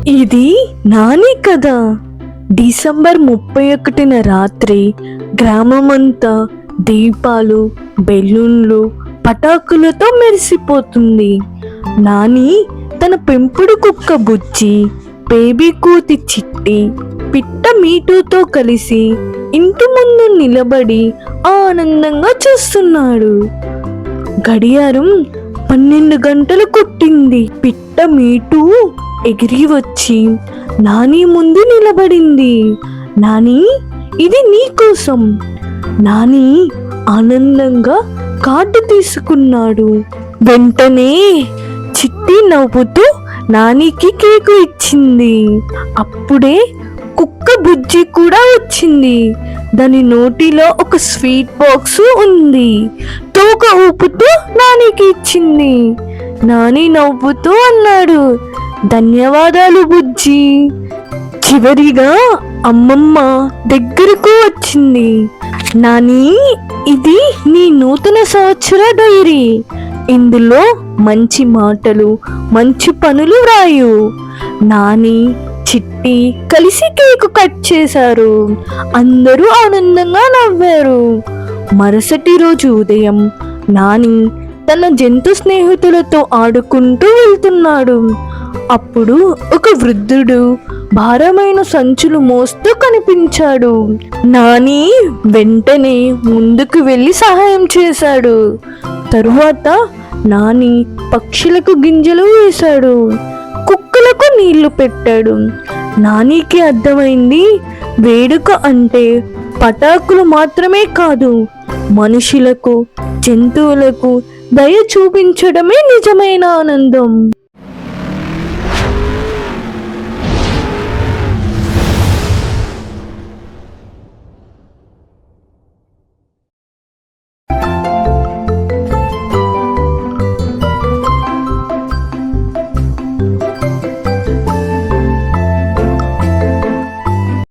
ఇది నాని కథ. డిసెంబర్ 31న రాత్రి గ్రామమంతా దీపాలు, బెలూన్లు, పటాకులతో మెరిసిపోతుంది. నాని తన పెంపుడు కుక్క బుజ్జి, బేబీ కోతి చిట్టి, పిట్ట మీటుతో కలిసి ఇంటి ముందు నిలబడి ఆనందంగా చూస్తున్నాడు. గడియారం 12 గంటలు కొట్టింది. పిట్ట మీటు ఎగిరి వచ్చి నాని ముందు నిలబడింది. నాని, ఇది నీకోసం. నాని ఆనందంగా కార్డు తీసుకున్నాడు. వెంటనే చిట్టి నవ్వుతూ నానికి కేకు ఇచ్చింది. అప్పుడే కుక్క బుజ్జి కూడా వచ్చింది. దాని నోటిలో ఒక స్వీట్ బాక్స్ ఉంది. తోక ఊపుతూ నానికి ఇచ్చింది. నాని నవ్వుతూ అన్నాడు, ధన్యవాదాలు బుజ్జి. చివరిగా అమ్మమ్మ దగ్గరకు వచ్చింది. నాని, ఇది నీ నూతన సంవత్సర డైరీ. ఇందులో మంచి మాటలు, మంచి పనులు వ్రాయు. నాని, చిట్టి కలిసి కేకు కట్ చేశారు. అందరూ ఆనందంగా నవ్వారు. మరుసటి రోజు ఉదయం నాని తన జంతు స్నేహితులతో ఆడుకుంటూ వెళ్తున్నాడు. అప్పుడు ఒక వృద్ధుడు భారమైన సంచులు మోస్తూ కనిపించాడు. నాని వెంటనే ముందుకు వెళ్ళి సహాయం చేశాడు. తరువాత నాని పక్షులకు గింజలు వేశాడు, కుక్కలకు నీళ్లు పెట్టాడు. నానికి అర్థమైంది, వేడుక అంటే పటాకులు మాత్రమే కాదు, మనుషులకు, జంతువులకు దయ చూపించడమే నిజమైన ఆనందం.